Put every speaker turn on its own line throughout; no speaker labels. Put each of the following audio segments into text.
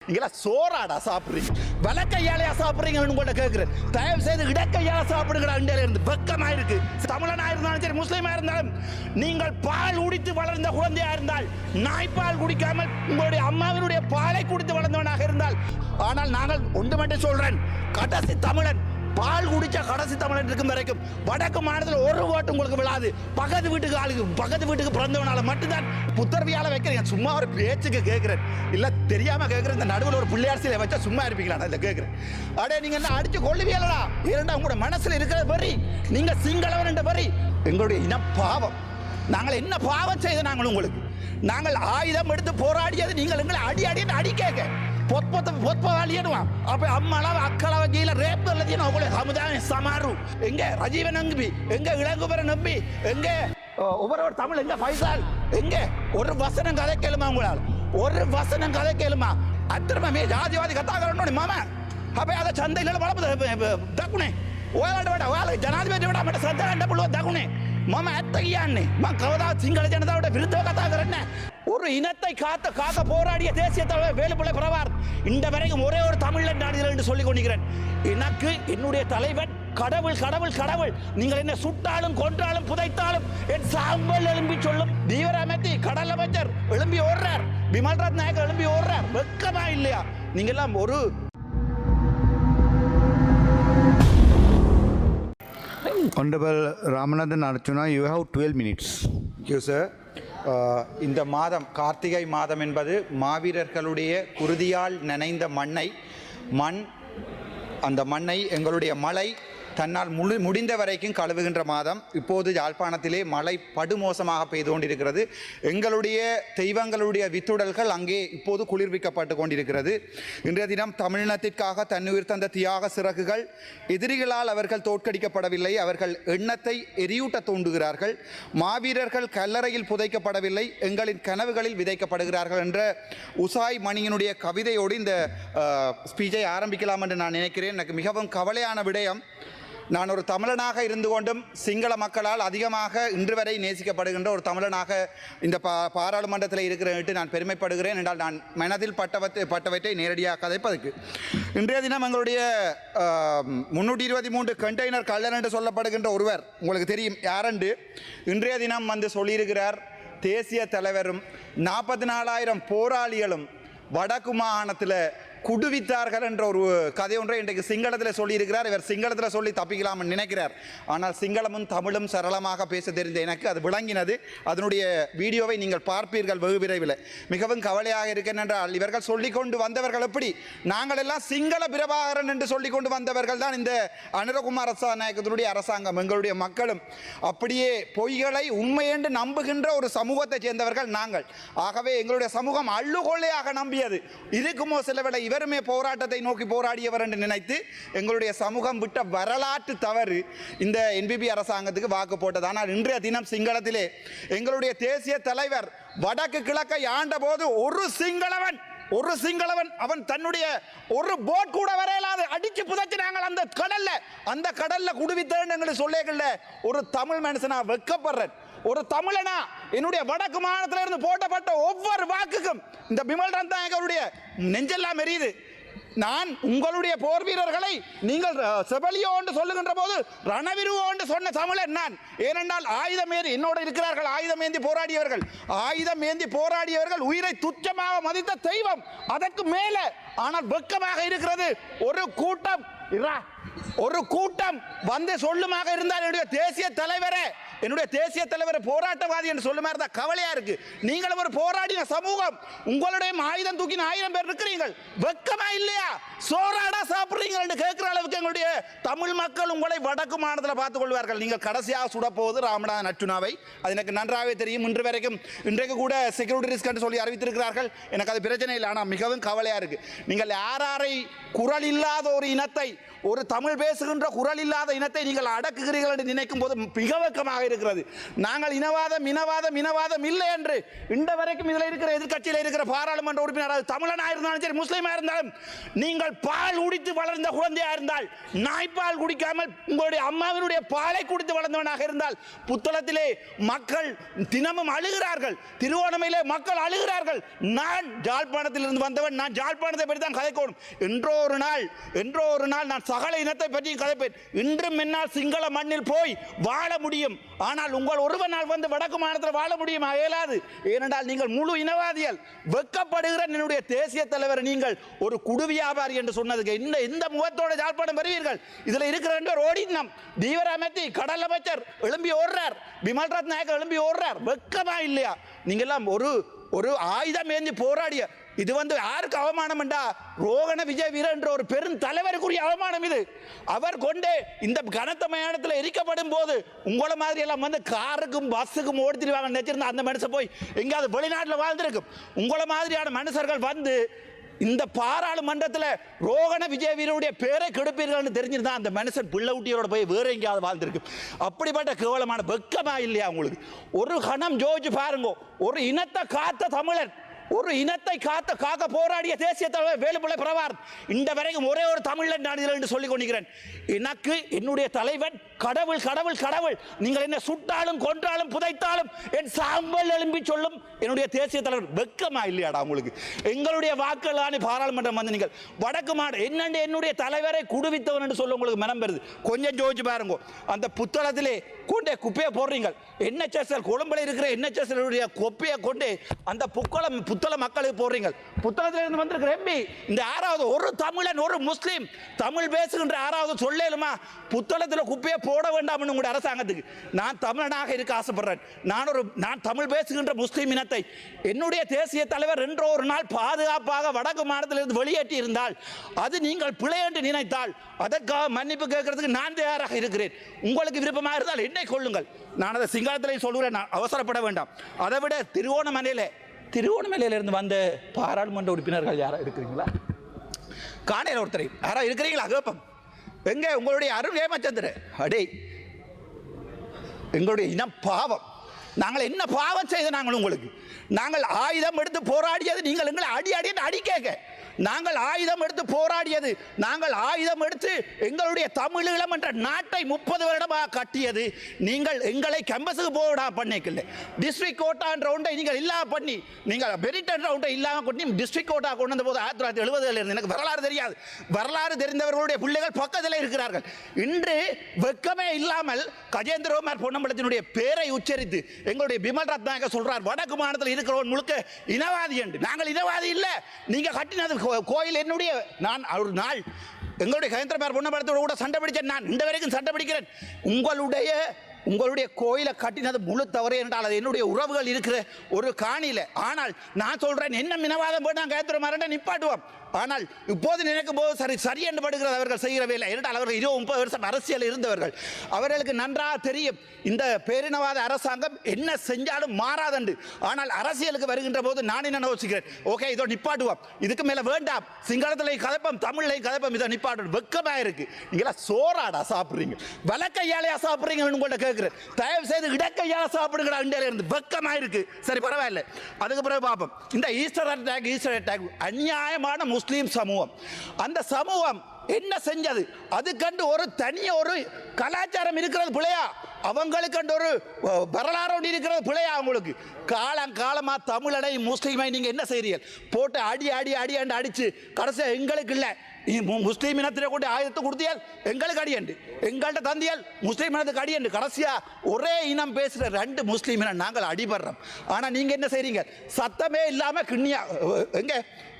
நீங்களா சோறாடா சாப்பிடுறீங்க, வலக்கையாலையா சாப்பிடுறீங்கன்னு கூட கேட்கிறேன். தயவு செய்து இடக்கையால சாப்பிடுகிற அண்டையில இருந்து வெக்கமா இருக்கு. தமிழனா இருந்தாலும் சரி, முஸ்லீமா இருந்தாலும், நீங்கள் பால் குடித்து வளர்ந்த குழந்தையா இருந்தால், நாய்ப்பால் குடிக்காமல் உங்களுடைய அம்மாவினுடைய பாலை குடித்து வளர்ந்தவனாக இருந்தால், ஆனால் நாங்கள் ஒன்று மட்டும் சொல்றேன், கடைசி தமிழன், பால் குடிச்ச கடைசி தமிழன் இருக்கும் வரைக்கும் வடக்கு மாநிலத்தில் ஒரு ஓட்டு உங்களுக்கு விழாது. பக்கத்து வீட்டுக்கு பிறந்தவனால மட்டும்தான் புத்தர்வியால வைக்கிறீங்க. சும்மா ஒரு பேச்சுக்கு கேட்கிறேன், இல்ல தெரியாம கேட்கிறேன். இந்த நடுவில் ஒரு பிள்ளையார் சிலை வச்சா சும்மா இருப்பீங்களா? இல்ல கேட்கிறேன். அடே நீங்க என்ன அடிச்சு கொள்ளுவீங்களா? இரண்டா உங்களோட மனசுல இருக்கிற வரி, நீங்க சிங்களவன் என்ற வரி எங்களுடைய இன பாவம். நாங்கள் என்ன பாவம் செய்த நாங்கள் உங்களுக்கு? நாங்கள் ஆயுதம் எடுத்து போராடியது நீங்கள் எங்களை அடி கேட்க பொத்பவாளியனுவா அப்ப அம்மாளாவ அக்களாவ கீழே ரேப் இல்லதியும் அவங்களே சமுதாயம் சமாரு எங்க ரஜீவன் நம்பி, எங்க இளங்குபர நம்பி, எங்க ஒவ்வொரு தமிழ், எங்க ஃபைசால், எங்க ஒரு வசனம் கதை கேளுமா? உங்களால் ஒரு வசனம் கதை கேளுமா? அத்திரமே ஜாதிவாதி கத்தாகரன்னு மாமா அப்ப அதை சந்தையில் வளர்ப்பு தக்குனே ஓயாட ஜனாதிபதி விட மட்ட சந்தை புள்ளுவ தக்குனே மாமா எத்தகையான்னு கவதா சிங்கள ஜனதாவோட விருத்த கத்தாகரன்னு ஒரு இனத்தை காக்க போராடிய தேசிய தலைவர் வேலுப்பிள்ளை பிரபார் இந்த வரைக்கும் ஒரே ஒரு தமிழன் நாடுகள் என்று சொல்லிக் கொண்டிருக்கிறேன். எனக்கு என்னுடைய தலைவன் கடவுள் கடவுள் கடவுள். நீங்கள் என்ன சுட்டாலும் கொன்றாலும் புதைத்தாலும் என் சாம்பல் எழும்பி சொல்லும் தீவிரமைத்தி கடல் அமைச்சர் எழும்பி ஓடுறார், விமல்ராஜ் நாயக் எழும்பி ஓடுறார். வெக்கமா இல்லையா? நீங்க எல்லாம் ஒரு
Honorable Ramanathan Archana, you have 12 minutes.
Thank you, sir. இந்த மாதம் கார்த்திகை மாதம் என்பது மாவீரர்களுடைய குருதியால் நனைந்த அந்த மண்ணை எங்களுடைய மழை தன்னால் முடிந்த வரைக்கும் கழுவுகின்ற மாதம். இப்போது யாழ்ப்பாணத்திலே மழை படுமோசமாக பெய்து கொண்டிருக்கிறது. எங்களுடைய தெய்வங்களுடைய வித்துடல்கள் அங்கே இப்போது குளிர்விக்கப்பட்டு கொண்டிருக்கிறது. இன்றைய தினம் தமிழினத்திற்காக தன்னுயிர் தந்த தியாக சிறகுகள் எதிரிகளால் அவர்கள் தோற்கடிக்கப்படவில்லை, அவர்கள் எண்ணத்தை எரியூட்ட தூண்டுகிறார்கள். மாவீரர்கள் கல்லறையில் புதைக்கப்படவில்லை, எங்களின் கனவுகளில் விதைக்கப்படுகிறார்கள் என்ற உசாய் மணியினுடைய கவிதையோடு இந்த ஸ்பீச்சை ஆரம்பிக்கலாம் என்று நான் நினைக்கிறேன். எனக்கு மிகவும் கவலையான விடயம், நான் ஒரு தமிழனாக இருந்து கொண்டும் சிங்கள மக்களால் அதிகமாக இன்று வரை நேசிக்கப்படுகின்ற ஒரு தமிழனாக இந்த பாராளுமன்றத்தில் இருக்கிறேன் நான் பெருமைப்படுகிறேன். என்றால் நான் மனதில் பட்டவற்றை நேரடியாக கதைப்பதற்கு இன்றைய தினம் எங்களுடைய 323 கண்டெய்னர் கள்ளன் என்று சொல்லப்படுகின்ற ஒருவர், உங்களுக்கு தெரியும் யாரென்று, இன்றைய தினம் வந்து சொல்லியிருக்கிறார், தேசிய தலைவரும் 44,000 போராளிகளும் வடக்கு மாகாணத்தில் குடுவித்தார்கள் என்ற ஒரு கதை ஒன்றை இன்றைக்கு சிங்களத்தில் சொல்லியிருக்கிறார். இவர் சிங்களத்தில் சொல்லி தப்பிக்கலாம்னு நினைக்கிறார். ஆனால் சிங்களமும் தமிழும் சரளமாக பேச தெரிந்த எனக்கு அது விளங்கினது. அதனுடைய வீடியோவை நீங்கள் பார்ப்பீர்கள் வெகு விரைவில். மிகவும் கவலையாக இருக்கின்றால் இவர்கள் சொல்லிக்கொண்டு வந்தவர்கள் எப்படி, நாங்கள் எல்லாம் சிங்கள பிரபாகரன் என்று சொல்லிக்கொண்டு வந்தவர்கள் தான் இந்த அனுரகுமார் நாயக்கத்தினுடைய அரசாங்கம். எங்களுடைய மக்களும் அப்படியே பொய்களை உண்மை என்று நம்புகின்ற ஒரு சமூகத்தை சேர்ந்தவர்கள் நாங்கள். ஆகவே எங்களுடைய சமூகம் அள்ளுகொள்ளையாக நம்பியது. இதுக்குமோ சிலவேளை இவருமே போராட்டத்தை நோக்கி போராடியவர் என்று நினைத்து எங்களுடைய சமூகம் விட்ட வரலாற்று தவறு இந்த என்பிபி அரசாங்கத்துக்கு வாக்கு போட்டது. ஆனால் இன்றைய தினம் சிங்களத்திலே எங்களுடைய தேசிய தலைவர் வடக்கு கிழக்கை ஆண்ட போது ஒரு சிங்களவன் அவன் தன்னுடைய ஒரு போட் கூட வரையலாது அடிச்சு புதைச்சு நாங்கள் அந்த கடல்ல குடுவித்தேன்னு சொல்லேகள்ல ஒரு தமிழ் மனுஷனா வெக்கப்படுறேன். ஒரு தமிழனா என்னுடைய வடக்கு மாநிலத்தில் இருந்து போட்டப்பட்ட ஒவ்வொரு வாக்குக்கும் இந்த பிமல்ராஜ் நாயகருடைய நெஞ்செல்லாம் எரியுது. நான் உங்களுடைய போர் வீரர்களை நீங்கள் செபலியோ என்று சொல்லுகின்ற போது ரணவிருவோ என்று சொன்ன தமிழன் நான். ஏனென்றால் ஆயுதம் ஏந்தி என்னோடு இருக்கிறார்கள், ஆயுதம் ஏந்தி போராடியவர்கள் உயிரை துச்சமாக மதித்த தெய்வம். அதற்கு மேலே ஆனால் வெக்கமாக இருக்கிறது ஒரு கூட்டம் வந்து சொல்லுமாக இருந்தால் என்னுடைய தேசிய தலைவரை போராட்டவாதி என்று சொல்லுமா இருந்தால் கவலையா இருக்கு. நீங்களும் ஒரு போராடின சமூகம், உங்களுடைய ஆயுதம் தூக்கின 1000 பேர் இருக்கிறீர்கள், வெக்கமா இல்லையா? சோறாடா சாப்பிடுறீங்க என்று கேட்கிற அளவுக்கு எங்களுடைய தமிழ் மக்கள் உங்களை வடக்கு மாநிலத்தில் பார்த்துக் கொள்வார்கள். நீங்கள் கடைசியாக சுடப்போவது ராமநாதன் அர்ச்சுனாவை, அது எனக்கு நன்றாகவே தெரியும். இன்றைக்கு கூட செக்யூரிட்டி ரிஸ்க் என்று சொல்லி அறிவித்திருக்கிறார்கள். எனக்கு அது பிரச்சனை இல்லை. ஆனால் மிகவும் கவலையா இருக்கு. நீங்கள் யாரை குரல் இல்லாத ஒரு இனத்தை, ஒரு தமிழ் பேசுகின்ற குரல் இல்லாத இனத்தை நீங்கள் அடக்குகிறீர்கள் என்று நினைக்கும் போது மிக வெக்கமாக
இருக்கிறது. நாங்கள் இனவாதம் இல்லை என்று இந்த வரைக்கும் இதில் இருக்கிற எதிர்க்கட்சியில் இருக்கிற பாராளுமன்ற உறுப்பினர் தமிழனாக இருந்தாலும் சரி முஸ்லீமாக இருந்தாலும் நீங்கள் பால் குடித்து வளர்ந்த குழந்தையாக இருந்தால் நாய்ப்பால் குடிக்காமல் உங்களுடைய அம்மாவினுடைய பாலை குடித்து வளர்ந்தவனாக இருந்தால் புத்தளத்திலே மக்கள் தினமும் அழுகிறார்கள், திருவோணமையிலே மக்கள் அழுகிறார்கள். நான் ஜாழ்ப்பாணத்தில் இருந்து வந்தவன், நான் ஜாழ்ப்பாணத்தை பற்றி தான் கதைக்கணும். என்றோ ஒரு நாள் நான் சகல இனத்தை பற்றி கதைப்பேன். இன்றும் என்னால் சிங்கள மண்ணில் போய் வாழ முடியும். ஆனால் உங்கள் ஒருவனால் வந்து வடக்கு மாநிலத்தில் வாழ முடியுமா? இயலாது. ஏனென்றால் நீங்கள் முழு இனவாதிகள். வெட்கப்படுகிற என்னுடைய தேசிய தலைவர் நீங்கள் ஒரு குடு வியாபாரி என்று சொன்னதுக்கு இந்த முகத்தோட ஜாழ்ப்பாணம் வருவீர்கள். இதில் இருக்கிற ஓடினம் தீவிர அமைத்தி கடல் அமைச்சர் எழும்பி ஓடுறார், விமல் ரத்நாயக்க எழும்பி ஓடுறார். வெட்கமா இல்லையா? நீங்க எல்லாம் ஒரு ஆயுதம் ஏந்தி போராடிய இது யாருக்கு அவமானம் என்றா ரோகண விஜய் வீர என்ற ஒரு பெரும் தலைவருக்குரிய அவமானம் இது. அவர் கொண்டே இந்த கனத்த மயானத்தில் எரிக்கப்படும் போது உங்களை மாதிரி எல்லாம் காருக்கும் பஸ்ஸுக்கும் ஓடித்திருவாங்க நினைச்சிருந்தா அந்த மனுஷன் போய் எங்கேயாவது வெளிநாட்டில் வாழ்ந்திருக்கும். உங்களை மாதிரியான மனுஷர்கள் இந்த பாராளுமன்றத்தில் ரோகண விஜய் வீரருடைய பேரை கெடுப்பீர்கள் தெரிஞ்சிருந்தா அந்த மனுஷன் பிள்ளை ஊட்டியோட போய் வேற எங்கேயாவது வாழ்ந்திருக்கு. அப்படிப்பட்ட கேவலமான வெட்கமா இல்லையா உங்களுக்கு? ஒரு கணம் ஜோதிச்சு பாருங்க. ஒரு இனத்தை காத்த தமிழன், ஒரு இனத்தை காக்க போராடிய தேசிய தலைவர் வேலுப்பிள்ளை பிரபாகர் இந்த வரைக்கும் ஒரே ஒரு தமிழன் நான் இதில் என்று சொல்லிக் கொண்டிருக்கிறேன். எனக்கு என்னுடைய தலைவன் கடவுள் கடவுள் கடவுள். நீங்கள் என்ன சுட்டாலும் கொன்றாலும் புதைத்தாலும் என் சாம்பல் எழும்பி சொல்லும் என்னுடைய தேசிய தலைவர். வெட்கமா இல்லையாடா உங்களுக்கு? எங்களுடைய வாக்குகளான பாராளுமன்றம் வந்து நீங்கள் வடக்கு மாடு என்னுடைய தலைவரை குடுவித்தவன் என்று சொல்ல உங்களுக்கு மனம் பெறுது. கொஞ்சம் ஜோதிச்சு பாருங்க. அந்த புத்தளத்திலே கொண்டே குப்பையை போடுறீங்க. NHSL கொழும்புல இருக்கிற NHSL குப்பையை கொண்டு அந்த புத்தள மக்களுக்கு போடுறீங்க. புத்தளத்திலிருந்து வந்திருக்கிற எம்பி இந்த யாராவது ஒரு தமிழன் ஒரு முஸ்லீம் தமிழ் பேசுகின்ற யாராவது சொல்லேலுமா புத்தளத்தில் குப்பையை போட வேண்டாம் உங்களுடைய அரசாங்கத்துக்கு? நான் தமிழனாக இருக்க ஆசைப்படுறேன். நான் தமிழ் பேசுகின்ற முஸ்லீம் இனத்தை என்னுடைய தேசிய தலைவர் என்றோ ஒரு நாள் பாதுகாப்பாக வடக்கு மாநிலத்திலிருந்து வெளியேற்றி இருந்தால் அது நீங்கள் பிழை என்று நினைத்தால் அதற்காக மன்னிப்பு கேட்கறதுக்கு நான் தயாராக இருக்கிறேன். உங்களுக்கு விருப்பமாக இருந்தால் என்னை கொள்ளுங்கள். நான் அதை சிங்களத்திலே சொல்கிறேன், நான் அவசரப்பட வேண்டாம். அதை விட திருவோணமலையிலிருந்து வந்த பாராளுமன்ற உறுப்பினர்கள் யாரா இருக்கிறீங்களா? காணையில் ஒருத்தரை யாரா இருக்கிறீங்களா? கேப்பம் எங்க உங்களுடைய அருண் ஏமச்சந்திர அடே எங்களுடைய இனம் பாவம். நாங்கள் என்ன பாவம் செய்த உங்களுக்கு? நாங்கள் ஆயுதம் எடுத்து போராடியது நீங்கள் எங்களை அடி கேட்க. நாங்கள் ஆயுதம் எடுத்து போராடியது, நாங்கள் ஆயுதம் எடுத்து எங்களுடைய தமிழீழம் என்ற நாட்டை 30 வருடமாக கட்டியது நீங்கள் எங்களை கேம்பஸுக்கு போடா பண்ணிக்கல. டிஸ்ட்ரிக்ட் கோட்டா என்ற ஒன்றை நீங்கள் இல்லாம பண்ணி, நீங்கள் மெரிட் என்ற ஒன்றை இல்லாமல் பண்ணி டிஸ்ட்ரிக்ட் கோட்டா கொண்டு வந்த போது 1970 இருந்து எனக்கு வரலாறு தெரியாது. வரலாறு தெரிந்தவர்களுடைய பிள்ளைகள் பக்கத்தில் இருக்கிறார்கள். இன்று வெட்கமே இல்லாமல் கஜேந்திரகுமார் பொன்னம்பலத்தினுடைய பேரை உச்சரித்து எங்களுடைய விமல் ரத்நாயக்க சொல்றார் வடக்கு மாநிலத்தில் இருக்கிறவன் முழுக்க இனவாதி என்று. நாங்கள் இனவாதி இல்லை. நீங்க கட்டினது கோயில் என்னுடைய. நான் ஒரு நாள் எங்களுடைய கஜேந்திரகுமார் பொன்னம்பலத்தோடு கூட சண்டை பிடிச்சேன். நான் இந்த வரைக்கும் சண்டை பிடிக்கிறேன். உங்களுடைய கோயிலை கட்டினது முழு தவறு என்றால் அது என்னுடைய உறவுகள் இருக்கிற ஒரு காணியில். ஆனால் நான் சொல்றேன் என்ன இனவாதம் போட்டு நான் கஜேந்திரகுமார் நிப்பாட்டுவோம். ஆனால் இப்போது நினைக்கும் போது சரி என்று படுகிறது அவர்கள் செய்கிற வேலை. என்றால் அவர்கள் 20-30 வருஷம் அரசியல் இருந்தவர்கள். அவர்களுக்கு நன்றாக தெரியும் இந்த பேரினவாத அரசாங்கம் என்ன செஞ்சாலும் மாறாதண்டு. ஆனால் அரசியலுக்கு வருகின்ற போது நான் என்ன யோசிக்கிறேன், ஓகே இதோ நிப்பாட்டுவோம், இதுக்கு மேலே வேண்டாம், சிங்களத்தில் கதைப்போம் தமிழ்லையும் கதைப்போம், இதை நிப்பாட்டு. வெக்கமாக இருக்கு. நீங்களா சோறாடா சாப்பிட்றீங்க, வலக்கையாலையா சாப்பிட்றீங்கன்னு உங்கள்கிட்ட கேட்குறேன். தயவு செய்து இடக்கையால சாப்பிடுங்கடா. இந்தியாவில் இருந்து வெக்கமாக இருக்கு. சரி பரவாயில்ல, அதுக்கு பிறகு பார்ப்போம். இந்த ஈஸ்டர் அட்டாக் அநியாயமான முஸ்லீம் சமூகம். அந்த சமூகம் என்ன செஞ்சது? அது கண்டு ஒரு தனிய ஒரு கலாச்சாரம் இருக்கிறது பிள்ளையா? அவங்களுக்கு கண்டு ஒரு வரலாறு இருக்கிறது பிள்ளையா? அவங்களுக்கு காலமா தமிழனை முஸ்லீமை நீங்க என்ன செய்றீர்கள்? போட்டு அடி அடிச்சு கடைசியா எங்களுக்கு இல்லை முஸ்லீம் இனத்திலே கொண்டு ஆயுதத்தை கொடுத்தியால் எங்களுக்கு அடியண்டு, எங்கள்கிட்ட தந்தியால் முஸ்லீம் இனத்துக்கு அடியண்டு. கடைசியா ஒரே இனம் பேசுகிற 2 முஸ்லீம் இனம் நாங்கள் அடிபடுறோம். ஆனால் நீங்கள் என்ன செய்றீங்க? சத்தமே இல்லாமல்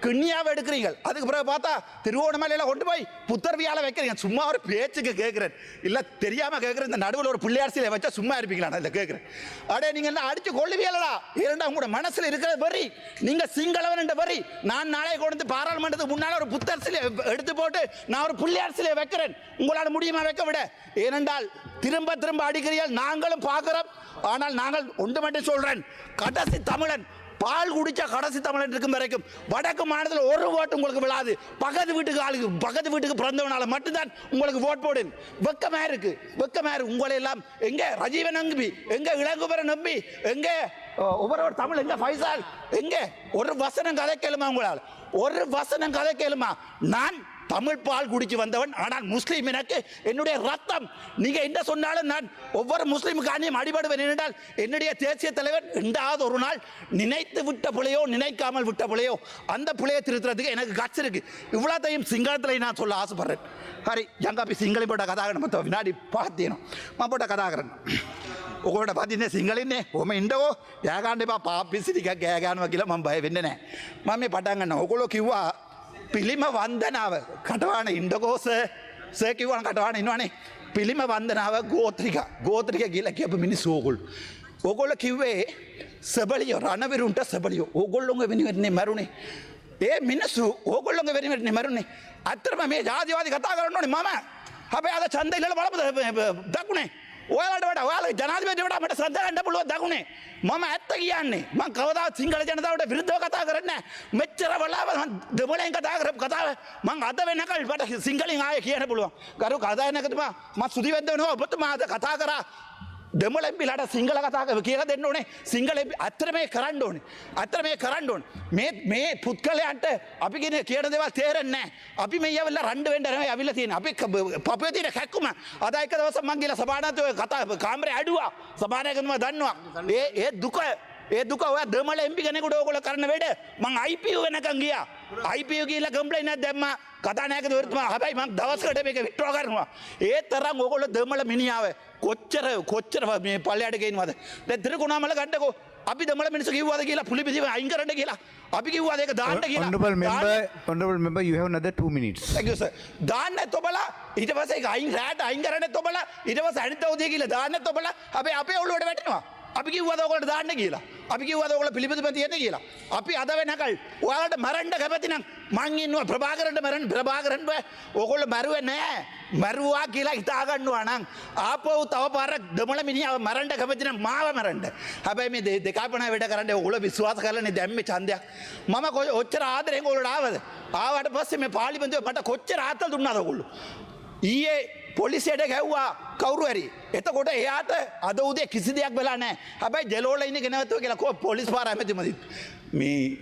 கிண்ணியாவை எடுக்கிறீங்க. அதுக்கு பிறகு பார்த்தா திருவோணமலையில் கொண்டு போய் புத்தர்வியால் வைக்கிறீங்க. சும்மா ஒரு பேச்சுக்கு கேட்குறேன், இல்லை தெரியாமல் கேட்குறேன். இந்த நடுவில் ஒரு பிள்ளையார் சிலை வச்சா சும்மா இருப்பீங்களா? நான் இதை கேட்குறேன். அடே நீங்கள் என்ன அடிச்சு கொள்ளுவீங்களா? இரண்டா உங்களோட மனசில் இருக்கிற வரி, நீங்கள் சிங்களவன் என்ற வரி. நான் நாளை கொண்டு பாராளுமன்றத்துக்கு முன்னால் ஒரு புத்தர் சிலை எடுத்து போட்டு நான் ஒரு பிள்ளையார் சிலையை வைக்கிறேன். உங்களால் முடியுமா வைக்க விட? ஏனென்றால் திரும்ப அடிக்கிறீர்கள், நாங்களும் பார்க்கிறோம். ஆனால் நாங்கள் ஒன்று மட்டும் சொல்றேன், கடைசி தமிழன் பால் குடிச்ச கடைசி தமிழன் இருக்கும் வரைக்கும் வடக்கு மாநிலத்தில் ஒரு ஓட்டு உங்களுக்கு விழாது. பக்கத்து வீட்டுக்கு பிறந்தவனால மட்டும்தான் உங்களுக்கு ஓட் போடுங்க. வெக்கமா இருக்கு. உங்களை எல்லாம் எங்க ரஜீவன் நம்பி, எங்க இளங்குமரன் நம்பி, எங்க ஒவ்வொரு தமிழ், எங்க ஃபைசால், எங்க ஒரு வசனம் கதை கேளுமா? உங்களால் ஒரு வசனம் கதை கேளுமா? நான் தமிழ் பால் குடிச்சு வந்தவன், ஆனால் முஸ்லீம் எனக்கு என்னுடைய ரத்தம். நீங்க என்ன சொன்னாலும் நான் ஒவ்வொரு முஸ்லீமுக்கானியும் அடிபடுவேன். என்றால் என்னுடைய தேசிய தலைவர் ரெண்டாவது ஒரு நாள் நினைத்து விட்ட பிள்ளையோ நினைக்காமல் விட்ட பிள்ளையோ அந்த பிள்ளையை திருத்துறதுக்கு எனக்கு கட்சி இருக்கு. இவ்வளோத்தையும் சிங்களத்தில் நான் சொல்ல ஆசைப்படுறேன். ஹரி ஜங்காப்பி சிங்களி போட்ட கதாகரன் மொத்தம் வினாடி பார்த்தேனும் போட்ட கதாகரன் ඔකොට පතින්නේ සිංහලින්නේ ඔම ඉන්ඩකෝ යෑගන්න එපා පාපිසි ටික ගෑගානුව කියලා මම බය වෙන්නේ නැහැ. මම මේ පටන් ගන්න. ඔයගොල්ලෝ කිව්වා පිළිම වන්දනාව කටවාන ඉන්ඩකෝ සර් කිව්වා කටවාන ඉන්නවනේ. පිළිම වන්දනාව ගෝත්‍රික කියලා කියපු මිනිස්සු ඕගොල්ලෝ. ඕගොල්ලෝ කිව්වේ සබලියෝ රණවිරුන්ට සබලියෝ ඕගොල්ලෝගේ වෙනුවෙන්නේ මරුනේ. ඒ මිනිස්සු ඕගොල්ලෝගේ වෙනුවෙන්නේ මරුනේ. අත්‍තරම මේ ජාතිවාදී කතා කරන්න ඕනේ මම. හැබැයි අද ඡන්දය ඉල්ලලා බලපද දකුණේ. ඔයාලට වඩා ඔයාලගේ ජනාධිපතිට වඩා මට ශ්‍රද්ධා ගන්න පුළුවන් දකුණේ. මම ඇත්ත කියන්නේ. මම කවදාවත් සිංහල ජනතාවට විරුද්ධව කතා කරන්නේ නැහැ. මෙච්චර වෙලාව මම දෙමළෙන් කතා කරපු කතාව මම අද වෙනකල් මට සිංහලෙන් ආයේ කියන්න පුළුවන්. ගරු කතානායකතුමා මම සුදිවෙන්ද වෙනවා ඔබතුමා අද කතා කරා දෙමළ එම්පිලාට සිංහල කතා කියලා දෙන්න ඕනේ. සිංහල අත්තර මේ කරන්න ඕනේ. මේ පුත්කලයන්ට අපි කියන දේවල් තේරෙන්නේ නැහැ. අපි මේ යවිලා රණ්ඩ වෙන්න නෙවෙයි අවිලා තියෙන්නේ. අපි පපුවේ තියෙන කැක්කුම අද එක දවසක් මං ගිහලා සභානායකතුමා කතා කාමරේ ඇඩුවා. සභානායකතුමා දන්නවා. ඒ දුක ඔයා දෙමළ එම්පි කෙනෙකුට ඕගොල්ලෝ කරන වැඩ මං IPU වෙනකන් ගියා. IPU ගිහලා කම්ප්ලේන්ට් එකක් දැම්මා. කතානායකතුමා හැබැයි මං දවසකට මේක විත්ඩ්‍රෝ කරනවා. ඒ තරම් ඕගොල්ලෝ දෙමළ මිනිහාව කොච්චර මේ පල්ලයට ගේනවද? දැන් තිරකුණාමල ගන්නකෝ අපි දෙමළ මිනිස්සු කිව්වද කියලා පුලිපිසිව අයින් කරන්න කියලා. අපි කිව්වද ඒක දාන්න කියලා.
Honorable member, you have another 2 minutes.
Thank you sir. දාන්නත් ඔබලා ඊට පස්සේ ඒක අයින් රැට අයින් කරන්නත් ඔබලා ඊට පස්සේ අනිත් අවුදිය කියලා දාන්නත් ඔබලා අපි අපේ ඔළුවට වැටෙනවා. අපි කිව්වද ඔයගොල්ලෝ දාන්න කියලා. අපි කිව්වද ඔයගොල්ලෝ පිළිපදිම තියෙන්න කියලා. අපි අද වෙනකල් ඔයාලට මරන්න කැමති නම් මං ඉන්නවා ප්‍රභාකරන්ට මරන්න. ප්‍රභාකරන්ට ඔයගොල්ලෝ මරුවේ නැහැ. මරුවා කියලා හිතා ගන්නවා නම් ආපහු තව පාරක් දෙමළ මිනිහව මරන්න කැමති නම් මාව මරන්න. හැබැයි මේ දෙකාපණ වැඩ කරන්න ඔයගොල්ලෝ විශ්වාස කරලානේ දැම්මේ ඡන්දයක්. මම ඔච්චර ආදරෙන් ඔයගොල්ලෝ ආවද? ආවට පස්සේ මේ පාර්ලිමේන්තුවේ මට කොච්චර ආතල් දුන්නාද ඔයගොල්ලෝ? ඊයේ පොලිසියට ගැව්වා කවුරු හරි. එතකොට එයාට අද උදේ කිසි දෙයක් වෙලා නැහැ. හැබැයි ජෙලෝල ඉන්නේ ගෙනවතුව කියලා කො පොලිස් පාර ඇමතිමදි. මේ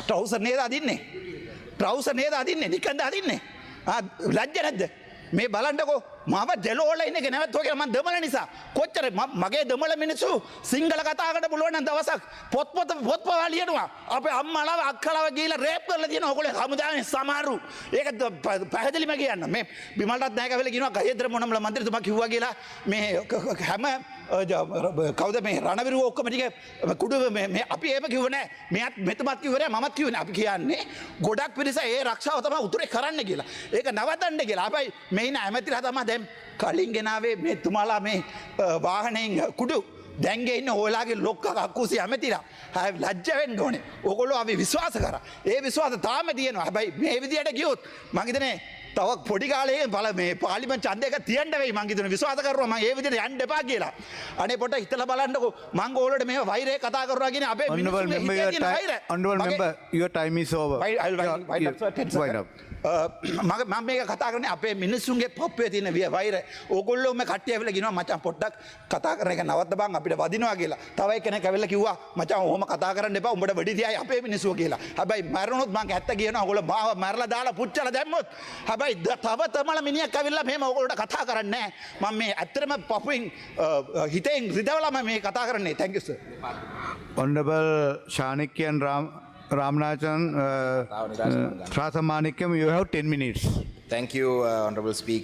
ට්‍රවුසර් නේද අදින්නේ? නිකන්ද අදින්නේ? ලැජ්ජ නැද්ද? මේ බලන්නකෝ මම ජෙලෝල ඉන්නේ ගෙනවතුව කියලා මම දෙමළ නිසා. කොච්චර මගේ දෙමළ මිනිස්සු සිංහල කතා කරන්න පුළුවන් නම් දවසක් පොත් ලියනවා. අපේ අම්මලාව අක්කලාව ගිහලා රේප් කරලා තියෙනවා. ඔයගොල්ලෝ හමුදාවේ සමහරු. ඒක පැහැදිලිම කියන්න. මේ බිමල්ටත් නැහැ කියලා කියනවා. ගහේන්ද්‍ර මොනමල මන්ත්‍රීතුමා කිව්වා කියලා මේ හැම කවුද මේ රණවිරු ඔක්කොම ටික කුඩු මේ අපි එහෙම කිව්ව නෑ. මෙයත් මෙතුමත් කිව්ව නෑ. මමත් කිව්වේ නෑ. අපි කියන්නේ ගොඩක් පිරිස ඒ රක්ෂාව තමයි උතුරේ කරන්න කියලා. ඒක නවත්තන්න කියලා. හැබැයි මේ ඉන්න ඇමතිලා තමයි දැන් කලින් ගෙනාවේ මේ තුමාලා මේ වාහනයෙන් කුඩු දැන්ගේ ඉන්න ඔයාලගේ ලොක්ක කක්කුසි ඇමතිලා. ලැජ්ජ වෙන්න ඕනේ. ඕගොල්ලෝ අපි විශ්වාස කරා. ඒ විශ්වාස තාම තියෙනවා. හැබැයි මේ විදියට ගියොත් මං හිතන්නේ තව පොඩි කාලේ බල මේ පාර්ලිමේන්තු ඡන්දයක තියන්න වෙයි මං හිතන විශ්වාස කරනවා මං ඒ විදිහට යන්න එපා කියලා. අනේ පොඩ්ඩක් හිතලා බලන්නකෝ මං ඕලට මේ වෛරය කතා කරනවා කියන්නේ අපේ
Honorable member, your time is over.
මම මේක කතා කරන්නේ අපේ මිනිස්සුන්ගේ පොප්පේ තියෙන වෛරය. ඕගොල්ලෝම කට්ටිය ඇවිල්ලා කියනවා මචං පොඩ්ඩක් කතා කරන එක නවත්ත බං අපිට වදිනවා කියලා. තව එක්කෙනෙක් ඇවිල්ලා කිව්වා මචං ඔහොම කතා කරන්න එපා උඹට වෙඩි තියයි අපේ මිනිස්සුව කියලා. හැබැයි මරනොත් මං ඇත්ත කියනවා ඕගොල්ලෝ මාව මරලා දාලා පුච්චලා දැම්මොත් හැබැයි තව තමල මිනිහෙක් ඇවිල්ලා මෙහෙම ඕගොල්ලෝට කතා කරන්නේ නැහැ. මම මේ ඇත්තටම පපුවෙන් හිතෙන් රිදවලා මම මේ කතා කරන්නේ. Thank you sir.
Honorable Shanikyan Ramanathan Rasamanikkam, you have 10 minutes.
Thank you, Honorable Speaker.